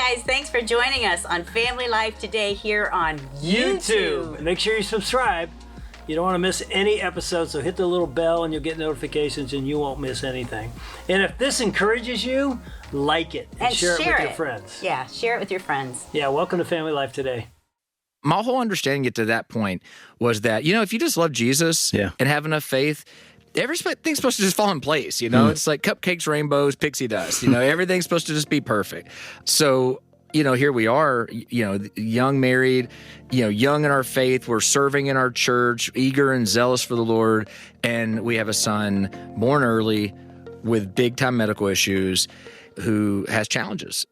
guys, thanks for joining us on Family Life today here on YouTube. Make sure you subscribe. You don't want to miss any episodes, so hit the little bell and you'll get notifications and you won't miss anything. And if this encourages you, like it and share it with your friends. Yeah, share it with your friends. Yeah, welcome to Family Life today. My whole understanding to that point was that, if you just love Jesus and have enough faith, everything's supposed to just fall in place, It's like cupcakes, rainbows, pixie dust, everything's supposed to just be perfect. So, here we are, young married, young in our faith. We're serving in our church, eager and zealous for the Lord. And we have a son born early with big time medical issues who has challenges.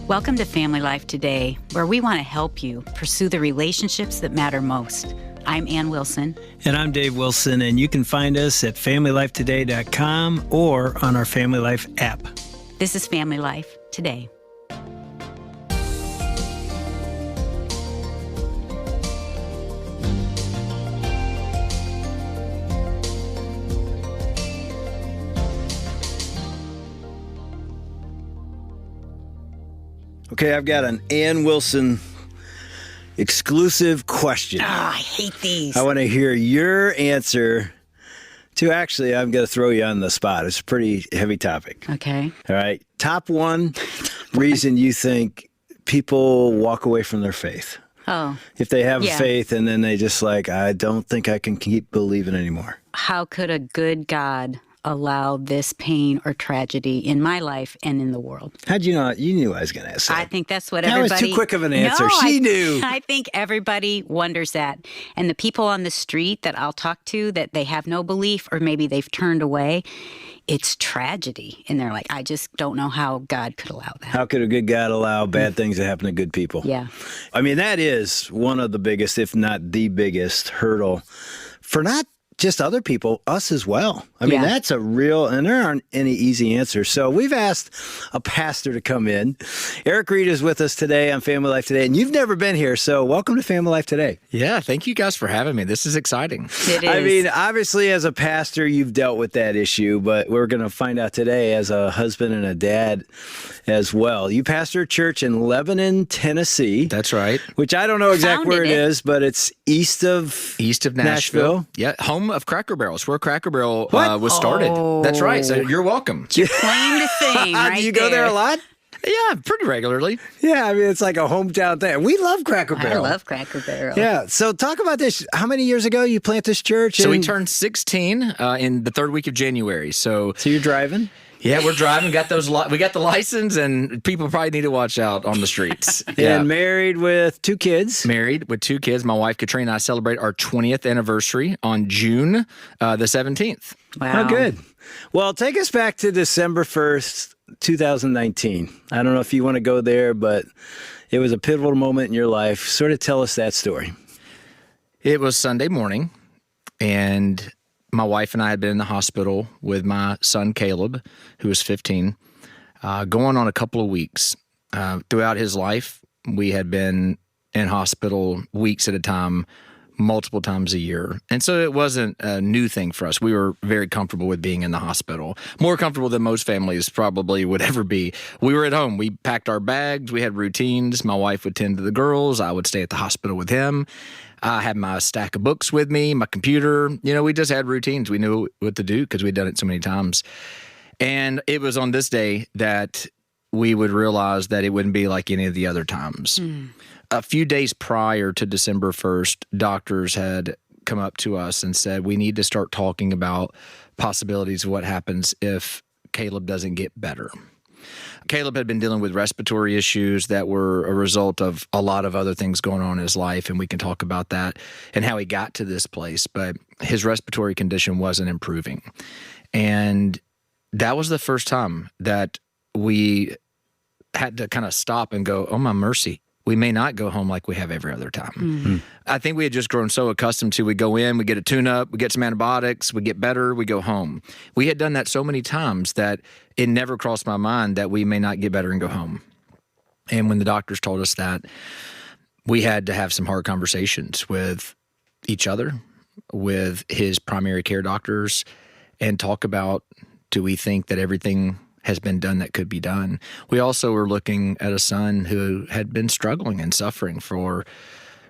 Welcome to Family Life Today, where we want to help you pursue the relationships that matter most. I'm Ann Wilson. And I'm Dave Wilson, and you can find us at FamilyLifeToday.com or on our Family Life app. This is Family Life Today. Okay, I've got an Ann Wilson exclusive question. I hate these. I want to hear your answer to, actually, I'm going to throw you on the spot. It's a pretty heavy topic. Okay. All right. Top one reason you think people walk away from their faith. Oh. If they have faith and then they just I don't think I can keep believing anymore. How could a good God allow this pain or tragedy in my life and in the world? How'd you know? You knew I was going to ask that. I think that's what everybody... That was too quick of an answer. She knew. I think everybody wonders that. And the people on the street that I'll talk to that they have no belief or maybe they've turned away, it's tragedy. And they're like, I just don't know how God could allow that. How could a good God allow bad things to happen to good people? Yeah. I mean, that is one of the biggest, if not the biggest, hurdle for not just other people, us as well. I mean, that's a real, and there aren't any easy answers. So we've asked a pastor to come in. Erik Reed is with us today on Family Life Today, and you've never been here, so welcome to Family Life Today. Yeah, thank you guys for having me. This is exciting. It is. I mean, obviously as a pastor, you've dealt with that issue, but we're going to find out today as a husband and a dad as well. You pastor a church in Lebanon, Tennessee. That's right. Which I don't know exactly where it is, but it's east of Nashville. Yeah, home of Cracker Barrel. It's where Cracker Barrel was started. That's right. So you're welcome. Your claim to fame, right? Do you go there a lot? Yeah, pretty regularly. Yeah, I mean, it's like a hometown thing. We love Cracker Barrel. I love Cracker Barrel. Yeah. So talk about this. How many years ago you planted this church? So we turned 16 in the third week of January. So you're driving? Yeah, we're driving. We got the license, and people probably need to watch out on the streets. Yeah. And married with 2 kids. Married with 2 kids. My wife, Katrina, and I celebrate our 20th anniversary on June the 17th. Wow. Oh, good. Well, take us back to December 1st, 2019. I don't know if you want to go there, but it was a pivotal moment in your life. Sort of tell us that story. It was Sunday morning, and my wife and I had been in the hospital with my son, Caleb, who was 15, going on a couple of weeks. Throughout his life, we had been in hospital weeks at a time, multiple times a year. And so it wasn't a new thing for us. We were very comfortable with being in the hospital, more comfortable than most families probably would ever be. We were at home. We packed our bags. We had routines. My wife would tend to the girls. I would stay at the hospital with him. I had my stack of books with me, my computer. We just had routines. We knew what to do because we'd done it so many times. And it was on this day that we would realize that it wouldn't be like any of the other times. A few days prior to December 1st, doctors had come up to us and said, we need to start talking about possibilities of what happens if Caleb doesn't get better. Caleb had been dealing with respiratory issues that were a result of a lot of other things going on in his life, and we can talk about that and how he got to this place. But his respiratory condition wasn't improving. And that was the first time that we had to kind of stop and go, oh, my mercy. We may not go home like we have every other time. Mm-hmm. I think we had just grown so accustomed to we go in, we get a tune-up, we get some antibiotics, we get better, we go home. We had done that so many times that it never crossed my mind that we may not get better and go home. And when the doctors told us that, we had to have some hard conversations with each other, with his primary care doctors, and talk about, do we think that everything has been done that could be done? We also were looking at a son who had been struggling and suffering for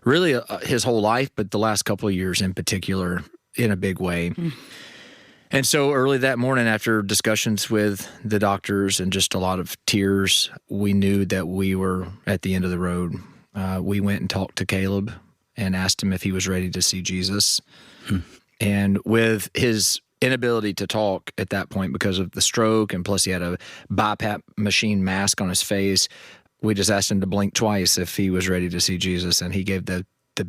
really his whole life, but the last couple of years in particular in a big way. And so early that morning, after discussions with the doctors and just a lot of tears, we knew that we were at the end of the road. We went and talked to Caleb and asked him if he was ready to see Jesus. And with his inability to talk at that point because of the stroke, and plus he had a BiPAP machine mask on his face, we just asked him to blink twice if he was ready to see Jesus. And he gave the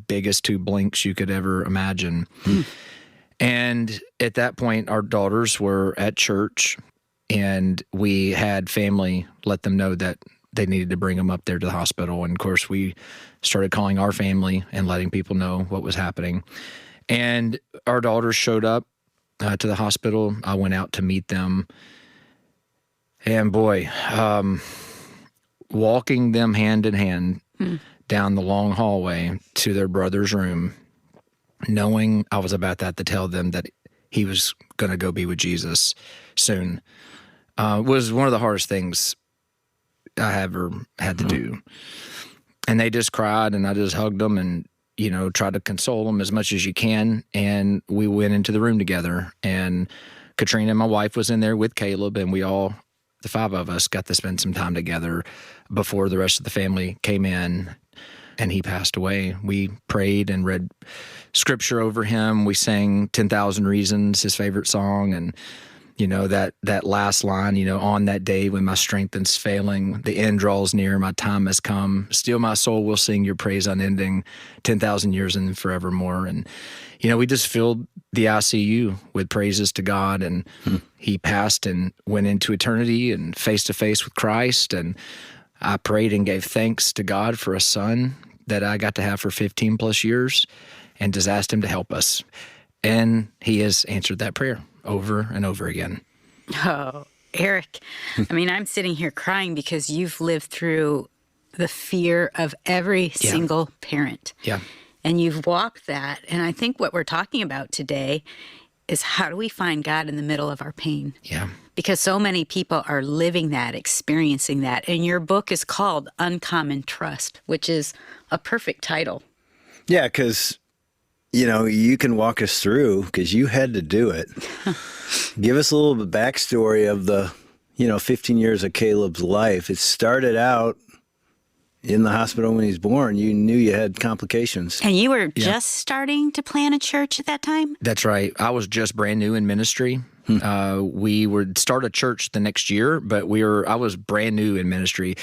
biggest 2 blinks you could ever imagine. And at that point, our daughters were at church, and we had family let them know that they needed to bring him up there to the hospital. And of course, we started calling our family and letting people know what was happening. And our daughters showed up to the hospital. I went out to meet them. And boy, walking them hand in hand down the long hallway to their brother's room, knowing I was about to tell them that he was going to go be with Jesus soon, was one of the hardest things I ever had to do. And they just cried, and I just hugged them and, tried to console them as much as you can. And we went into the room together, and Katrina, my wife, was in there with Caleb, and we all, the 5 of us, got to spend some time together before the rest of the family came in. And he passed away. We prayed and read scripture over him. We sang 10,000 Reasons, his favorite song. And, that last line, on that day when my strength is failing, the end draws near, my time has come. Still my soul will sing your praise unending, 10,000 years and forevermore. And, we just filled the ICU with praises to God. And he passed and went into eternity and face to face with Christ. And I prayed and gave thanks to God for a son that I got to have for 15 plus years, and just asked him to help us. And he has answered that prayer over and over again. Oh, Erik, I'm sitting here crying because you've lived through the fear of every single parent. Yeah. And you've walked that. And I think what we're talking about today is, how do we find God in the middle of our pain? Yeah. Because so many people are living that, experiencing that. And your book is called Uncommon Trust, which is a perfect title. Yeah, because, you can walk us through, because you had to do it. Give us a little bit of backstory of the, 15 years of Caleb's life. It started out in the hospital when he was born. You knew you had complications. And you were just starting to plan a church at that time? That's right. I was just brand new in ministry. We would start a church the next year, but I was brand new in ministry.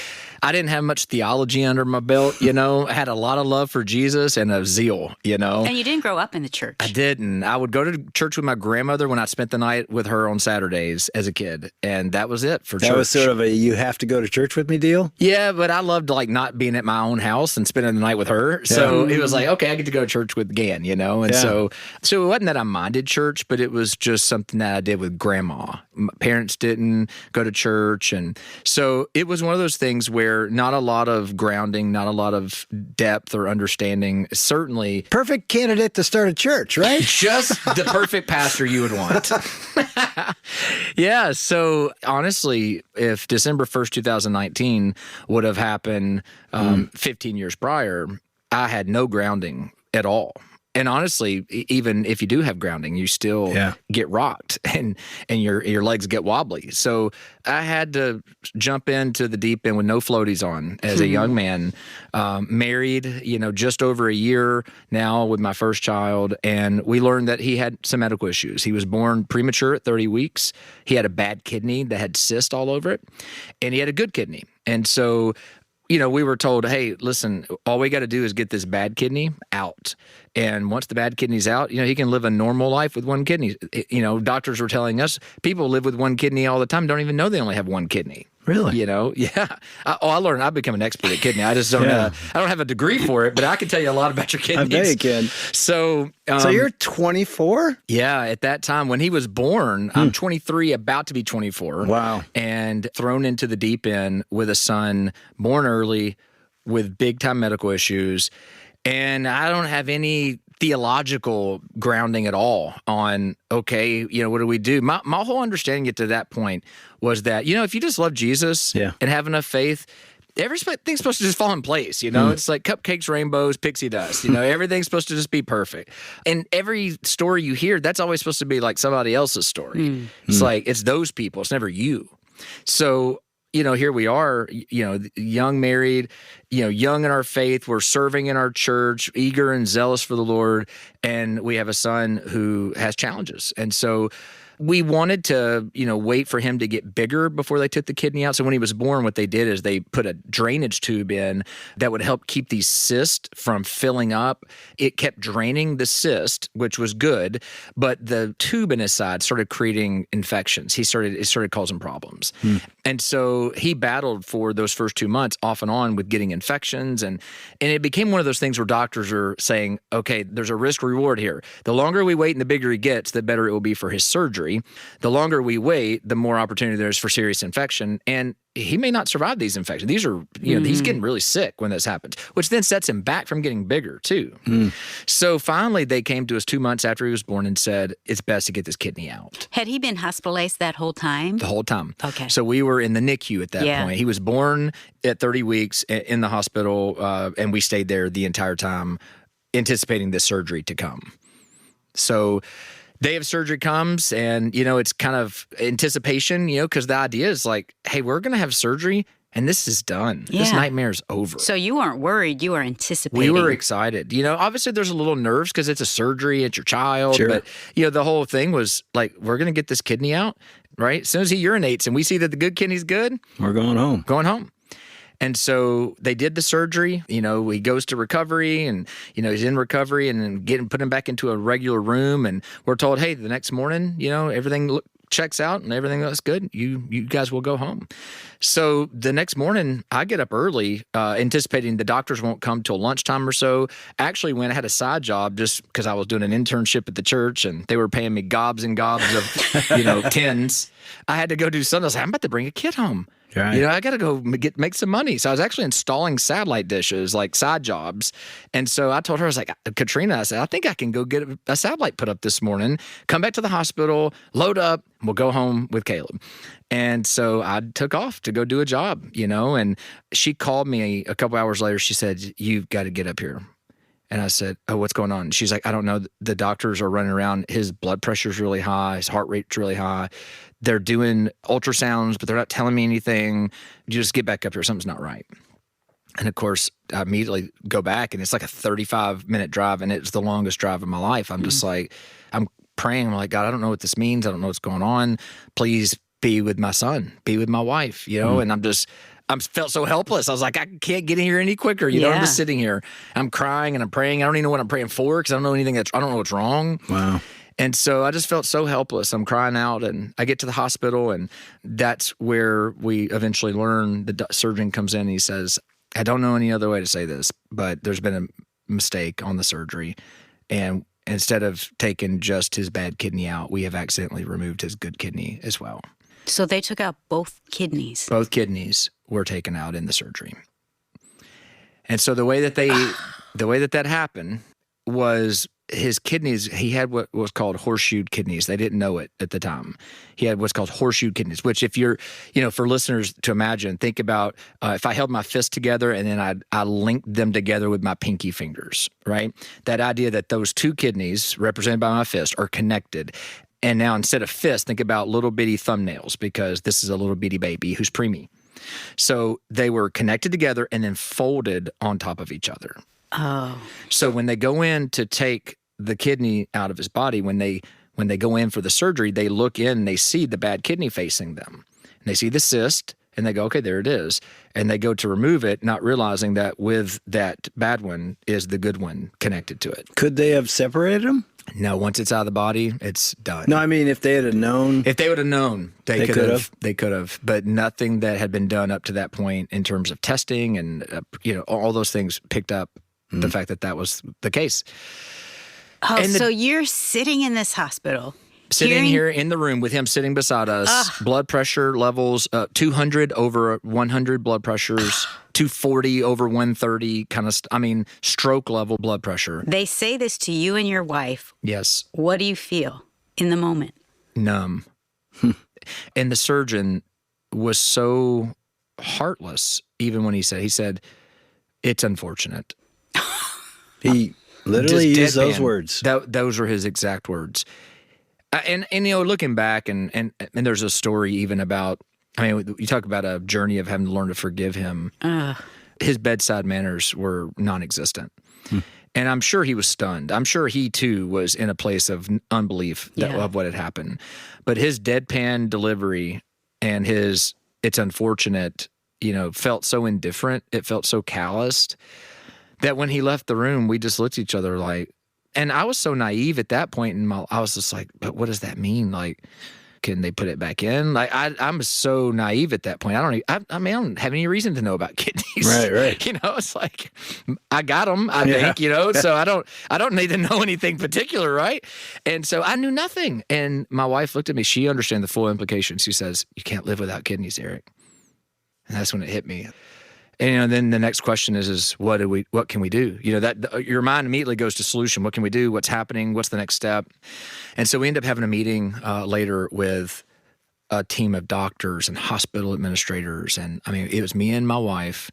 I didn't have much theology under my belt, I had a lot of love for Jesus and a zeal, And you didn't grow up in the church. I didn't. I would go to church with my grandmother when I spent the night with her on Saturdays as a kid. And that was it for church. That was sort of a you have to go to church with me deal? Yeah, but I loved not being at my own house and spending the night with her. So it was like, okay, I get to go to church with Gan, And so it wasn't that I minded church, but it was just something that I did with grandma. My parents didn't go to church. And so it was one of those things where not a lot of grounding, not a lot of depth or understanding. Certainly. Perfect candidate to start a church, right? Just the perfect pastor you would want. Yeah. So honestly, if December 1st, 2019 would have happened 15 years prior, I had no grounding at all. And honestly, even if you do have grounding, you still get rocked and your legs get wobbly. So I had to jump into the deep end with no floaties on as a young man, married, just over a year now with my first child. And we learned that he had some medical issues. He was born premature at 30 weeks. He had a bad kidney that had cysts all over it, and he had a good kidney. And so we were told, hey, listen, all we got to do is get this bad kidney out. And once the bad kidney's out, he can live a normal life with one kidney. Doctors were telling us people live with one kidney all the time, don't even know they only have one kidney. Really? Yeah. I learned. I've become an expert at kidney. I just don't. I don't have a degree for it, but I can tell you a lot about your kidneys. I bet you can. So you're 24? Yeah. At that time when he was born, I'm 23, about to be 24. Wow. And thrown into the deep end with a son born early, with big time medical issues, and I don't have any theological grounding at all on, okay, what do we do? My whole understanding to that point was that, if you just love Jesus and have enough faith, everything's supposed to just fall in place. It's like cupcakes, rainbows, pixie dust. Everything's supposed to just be perfect. And every story you hear, that's always supposed to be like somebody else's story. It's like, it's those people. It's never you. So, here we are, young married, young in our faith. We're serving in our church, eager and zealous for the Lord. And we have a son who has challenges. And so we wanted to, wait for him to get bigger before they took the kidney out. So when he was born, what they did is they put a drainage tube in that would help keep these cysts from filling up. It kept draining the cyst, which was good, but the tube in his side started creating infections. It started causing problems. And so he battled for those first 2 months off and on with getting infections. And it became one of those things where doctors are saying, okay, there's a risk reward here. The longer we wait and the bigger he gets, the better it will be for his surgery. The longer we wait, the more opportunity there is for serious infection. And he may not survive these infections. These are, he's getting really sick when this happens, which then sets him back from getting bigger too. So finally they came to us 2 months after he was born and said, it's best to get this kidney out. Had he been hospitalized that whole time? The whole time. Okay. So we were in the NICU at that point. He was born at 30 weeks in the hospital, and we stayed there the entire time anticipating this surgery to come. So day of surgery comes, and, it's kind of anticipation, because the idea is like, hey, we're going to have surgery, and this is done. Yeah. This nightmare's over. So you weren't worried. You were anticipating. We were excited. Obviously there's a little nerves because it's a surgery. It's your child. Sure. But, the whole thing was like, we're going to get this kidney out, right? As soon as he urinates and we see that the good kidney's good, we're going home. Going home. And so they did the surgery, he goes to recovery and, he's in recovery and then put him back into a regular room. And we're told, hey, the next morning, everything checks out and everything looks good. You guys will go home. So the next morning I get up early, anticipating the doctors won't come till lunchtime or so. Actually, when I had a side job, just because I was doing an internship at the church and they were paying me gobs and gobs of, tens, I had to go do something. I was like, I'm about to bring a kid home. Right. I got to go make some money. So I was actually installing satellite dishes, like side jobs. And so I told her, I was like, Katrina, I said, I think I can go get a satellite put up this morning, come back to the hospital, load up, and we'll go home with Caleb. And so I took off to go do a job, and she called me a couple hours later. She said, you've got to get up here. And I said, oh, what's going on? She's like, I don't know. The doctors are running around. His blood pressure's really high. His heart rate's really high. They're doing ultrasounds, but they're not telling me anything. You just get back up here. Something's not right. And of course, I immediately go back, and it's like a 35-minute drive, and it's the longest drive of my life. I'm just like, I'm praying. I'm like, God, I don't know what this means. I don't know what's going on. Please be with my son, be with my wife, and I felt so helpless. I was like, I can't get in here any quicker. I'm just sitting here. I'm crying and I'm praying. I don't even know what I'm praying for because I don't know anything. I don't know what's wrong. Wow. And so I just felt so helpless. I'm crying out, and I get to the hospital, and that's where we eventually learn the surgeon comes in and he says, I don't know any other way to say this, but there's been a mistake on the surgery. And instead of taking just his bad kidney out, we have accidentally removed his good kidney as well. So they took out both kidneys. Both kidneys were taken out in the surgery. And so the way that happened was his kidneys, he had what was called horseshoed kidneys. They didn't know it at the time. He had what's called horseshoed kidneys, which if you're, for listeners to imagine, think about if I held my fist together and then I linked them together with my pinky fingers, right? That idea that those two kidneys represented by my fist are connected. And now instead of fists, think about little bitty thumbnails because this is a little bitty baby who's preemie. So they were connected together and then folded on top of each other. Oh. So when they go in to take the kidney out of his body, when they go in for the surgery, they look in and they see the bad kidney facing them. And they see the cyst and they go, okay, there it is. And they go to remove it, not realizing that with that bad one is the good one connected to it. Could they have separated them? No, once it's out of the body, it's done. No, I mean, if they had known. If they would have known, they could have. They could have. But nothing that had been done up to that point in terms of testing and, all those things picked up the fact that was the case. Oh, so you're sitting in this hospital Sitting here in the room with him sitting beside us, blood pressure levels, 200 over 100 blood pressures, 240 over 130 kind of, stroke level blood pressure. They say this to you and your wife. Yes. What do you feel in the moment? Numb. And the surgeon was so heartless, even when he said, it's unfortunate. He literally used those words. Those were his exact words. And looking back, and there's a story even about, you talk about a journey of having to learn to forgive him. His bedside manners were non-existent. And I'm sure he was stunned. I'm sure he, too, was in a place of unbelief of what had happened. But his deadpan delivery and his, it's unfortunate, felt so indifferent. It felt so calloused that when he left the room, we just looked at each other like, and I was so naive at that point, and I was just like, but what does that mean? Like, can they put it back in? Like, I'm so naive at that point. I don't have any reason to know about kidneys. Right. It's like, I got them, I think, so I don't need to know anything particular, right? And so I knew nothing. And my wife looked at me. She understood the full implications. She says, you can't live without kidneys, Erik. And that's when it hit me. And then the next question is what can we do? That your mind immediately goes to solution. What can we do? What's happening? What's the next step? And so we end up having a meeting later with a team of doctors and hospital administrators. And it was me and my wife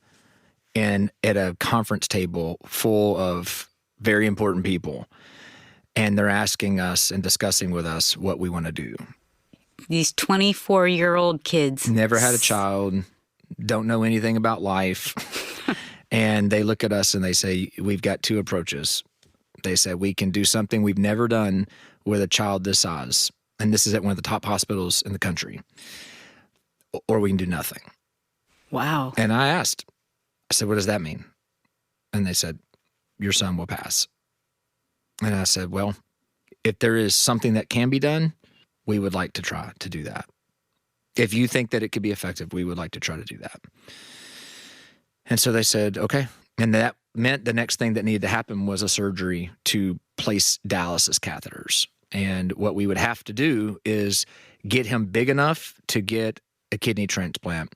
and at a conference table full of very important people. And they're asking us and discussing with us what we want to do. These 24-year-old kids. Never had a child. Don't know anything about life. And they look at us and they say, we've got two approaches. They said, we can do something we've never done with a child this size. And this is at one of the top hospitals in the country. Or we can do nothing. Wow. And I said, what does that mean? And they said, your son will pass. And I said, well, if there is something that can be done, we would like to try to do that. If you think that it could be effective, we would like to try to do that. And so they said, okay. And that meant the next thing that needed to happen was a surgery to place dialysis catheters. And what we would have to do is get him big enough to get a kidney transplant.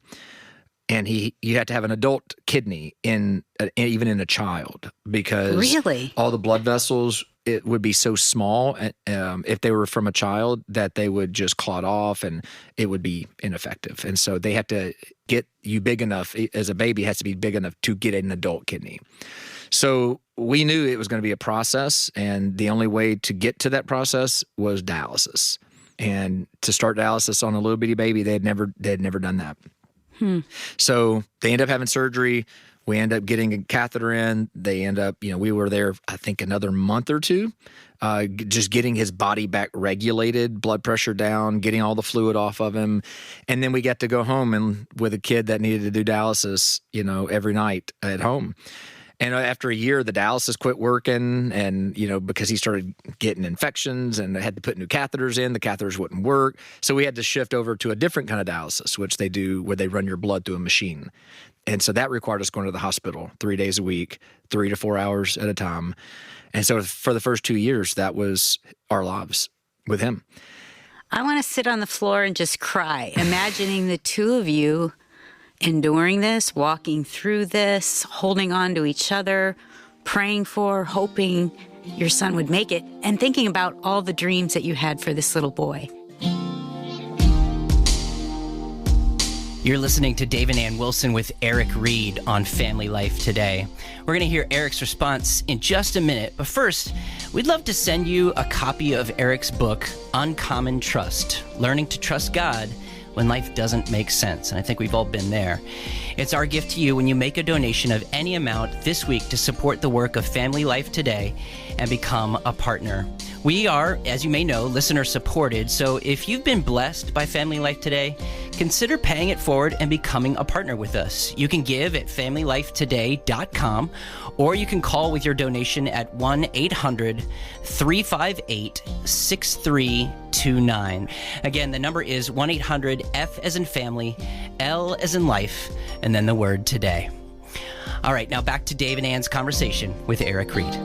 And you had to have an adult kidney even in a child, because really? All the blood vessels, it would be so small if they were from a child that they would just clot off and it would be ineffective. And so they had to get you big enough, as a baby has to be big enough to get an adult kidney. So we knew it was going to be a process, and the only way to get to that process was dialysis. And to start dialysis on a little bitty baby, they had never done that. So they end up having surgery. We end up getting a catheter in. They end up, we were there, I think, another month or two, just getting his body back regulated, blood pressure down, getting all the fluid off of him. And then we got to go home and with a kid that needed to do dialysis, every night at home. And after a year, the dialysis quit working, and, because he started getting infections and they had to put new catheters in, the catheters wouldn't work. So we had to shift over to a different kind of dialysis, which they do where they run your blood through a machine. And so that required us going to the hospital 3 days a week, 3 to 4 hours at a time. And so for the first 2 years, that was our lives with him. I want to sit on the floor and just cry, imagining the two of you enduring this, walking through this, holding on to each other, praying for, hoping your son would make it, and thinking about all the dreams that you had for this little boy. You're listening to Dave and Ann Wilson with Erik Reed on Family Life today. We're going to hear Erik's response in just a minute, but first, we'd love to send you a copy of Erik's book, Uncommon Trust, Learning to Trust God When Life Doesn't Make Sense. And I think we've all been there. It's our gift to you when you make a donation of any amount this week to support the work of Family Life today and become a partner. We are, as you may know, listener supported. So if you've been blessed by Family Life today, consider paying it forward and becoming a partner with us. You can give at FamilyLifeToday.com, or you can call with your donation at 1-800-358-6329. Again, the number is 1-800-F as in family, L as in life, and then the word today. All right, now back to Dave and Ann's conversation with Erik Reed.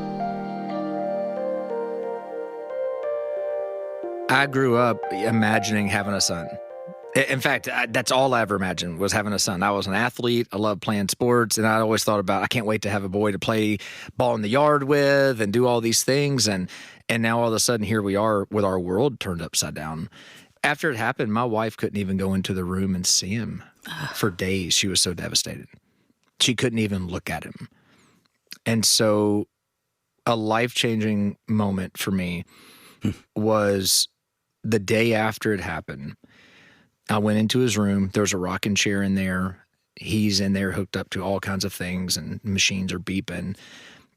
I grew up imagining having a son. In fact, that's all I ever imagined was having a son. I was an athlete. I loved playing sports. And I always thought about, I can't wait to have a boy to play ball in the yard with and do all these things. And now all of a sudden, here we are with our world turned upside down. After it happened, my wife couldn't even go into the room and see him for days. She was so devastated. She couldn't even look at him. And so a life-changing moment for me was the day after it happened. I went into his room. There's a rocking chair in there. He's in there hooked up to all kinds of things, and machines are beeping.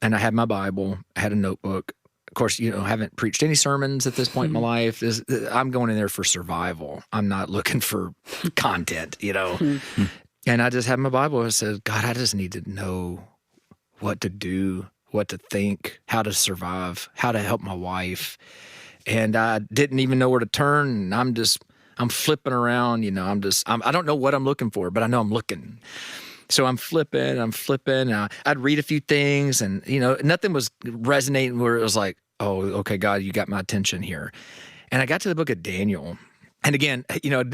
And I had my Bible. I had a notebook. Of course, I haven't preached any sermons at this point in my life. I'm going in there for survival. I'm not looking for content, And I just had my Bible. I said, God, I just need to know what to do, what to think, how to survive, how to help my wife. And I didn't even know where to turn. And I'm flipping around, I don't know what I'm looking for, but I know I'm looking. So I'm flipping. I'd read a few things and, nothing was resonating where it was like, oh, okay, God, you got my attention here. And I got to the book of Daniel. And again,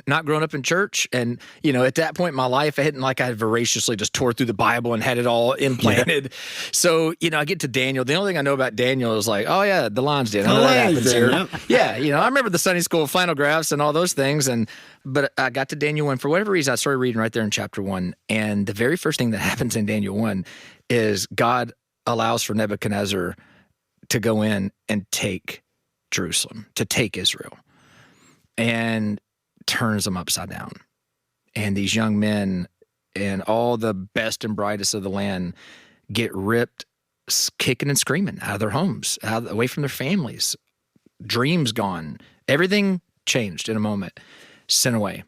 not growing up in church and, at that point in my life, I had voraciously just tore through the Bible and had it all implanted. Yeah. So, I get to Daniel. The only thing I know about Daniel is like, oh yeah, the lion's den. I know that happens here. Yeah, I remember the Sunday school flannel graphs and all those things. But I got to Daniel 1. For whatever reason, I started reading right there in chapter 1. And the very first thing that happens in Daniel 1 is God allows for Nebuchadnezzar to go in and take Jerusalem, to take Israel, and turns them upside down. And these young men and all the best and brightest of the land get ripped, kicking and screaming out of their homes, away from their families, dreams gone, everything changed in a moment, sent away.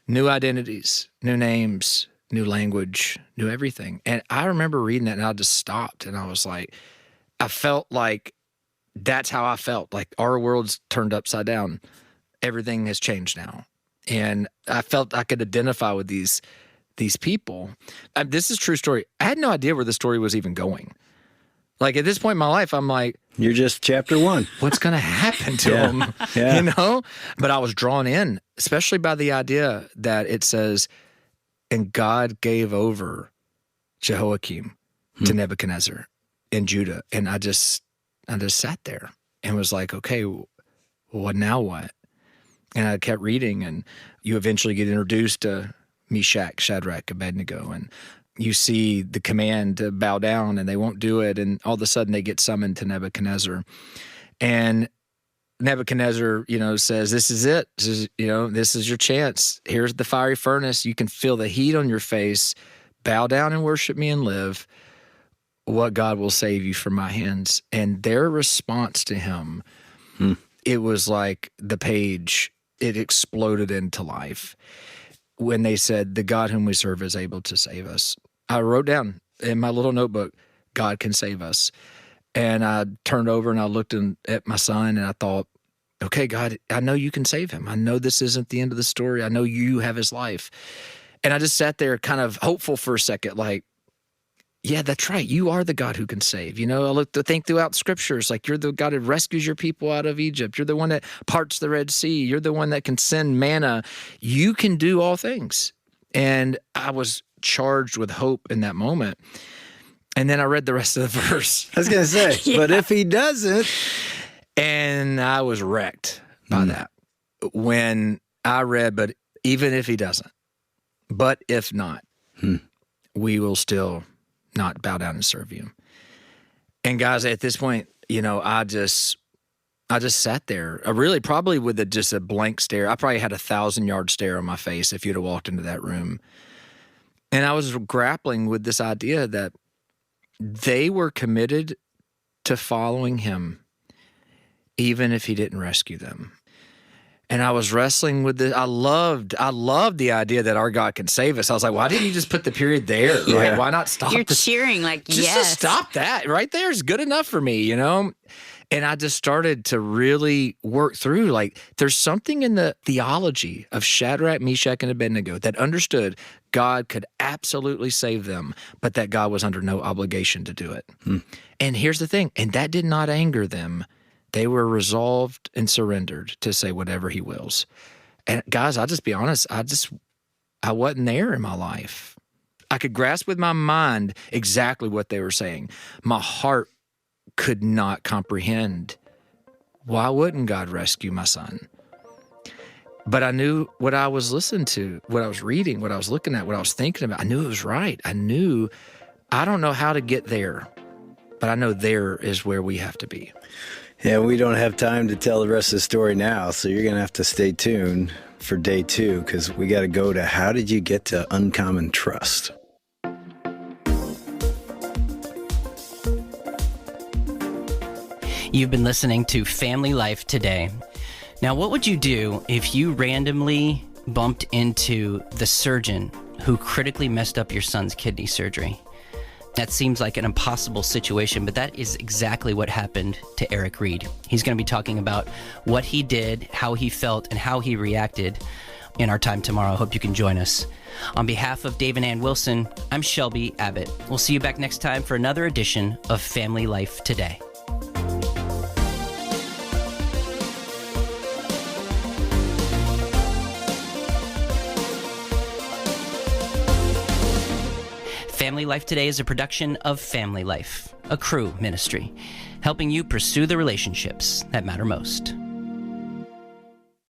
New identities, new names, new language, new everything. And I remember reading that and I just stopped and I was like, I felt like that's how I felt, like our world's turned upside down. Everything has changed now. And I felt I could identify with these people. This is a true story. I had no idea where the story was even going. Like at this point in my life, I'm like, you're just chapter 1. What's going to happen to them? Yeah. But I was drawn in, especially by the idea that it says, and God gave over Jehoiakim to Nebuchadnezzar in Judah. And I just sat there and was like, okay, what now what? And I kept reading, and you eventually get introduced to Meshach, Shadrach, Abednego, and you see the command to bow down, and they won't do it, and all of a sudden they get summoned to Nebuchadnezzar. And Nebuchadnezzar, says, this is it. This is your chance. Here's the fiery furnace. You can feel the heat on your face. Bow down and worship me and live. What God will save you from my hands. And their response to him, it was like the page, it exploded into life when they said, the God whom we serve is able to save us. I wrote down in my little notebook, God can save us. And I turned over and I looked at my son and I thought, okay, God, I know you can save him. I know this isn't the end of the story. I know you have his life. And I just sat there kind of hopeful for a second, like, yeah, that's right. You are the God who can save. I think throughout scriptures, like you're the God who rescues your people out of Egypt. You're the one that parts the Red Sea. You're the one that can send manna. You can do all things. And I was charged with hope in that moment. And then I read the rest of the verse. I was going to say, but if he doesn't. And I was wrecked by that. When I read, but even if he doesn't, but if not, we will still not bow down and serve you. And guys, at this point, I just sat there, really probably with just a blank stare. I probably had 1,000-yard stare on my face if you'd have walked into that room. And I was grappling with this idea that they were committed to following him, even if he didn't rescue them. And I was wrestling with this. I loved the idea that our God can save us. I was like, why didn't you just put the period there? Yeah. Right? Why not stop? You're cheering like, just to stop that right there is good enough for me, And I just started to really work through, like, there's something in the theology of Shadrach, Meshach, and Abednego that understood God could absolutely save them, but that God was under no obligation to do it. And here's the thing, and that did not anger them. They were resolved and surrendered to say whatever he wills. And guys, I'll just be honest, I wasn't there in my life. I could grasp with my mind exactly what they were saying. My heart could not comprehend. Why wouldn't God rescue my son? But I knew what I was listening to, what I was reading, what I was looking at, what I was thinking about. I knew it was right. I don't know how to get there, but I know there is where we have to be. Yeah, we don't have time to tell the rest of the story now, so you're going to have to stay tuned for day 2, because we got to go to how did you get to uncommon trust? You've been listening to Family Life Today. Now, what would you do if you randomly bumped into the surgeon who critically messed up your son's kidney surgery? That seems like an impossible situation, but that is exactly what happened to Erik Reed. He's going to be talking about what he did, how he felt, and how he reacted in our time tomorrow. I hope you can join us. On behalf of Dave and Ann Wilson, I'm Shelby Abbott. We'll see you back next time for another edition of Family Life Today. Family Life Today is a production of Family Life, a Cru ministry, helping you pursue the relationships that matter most.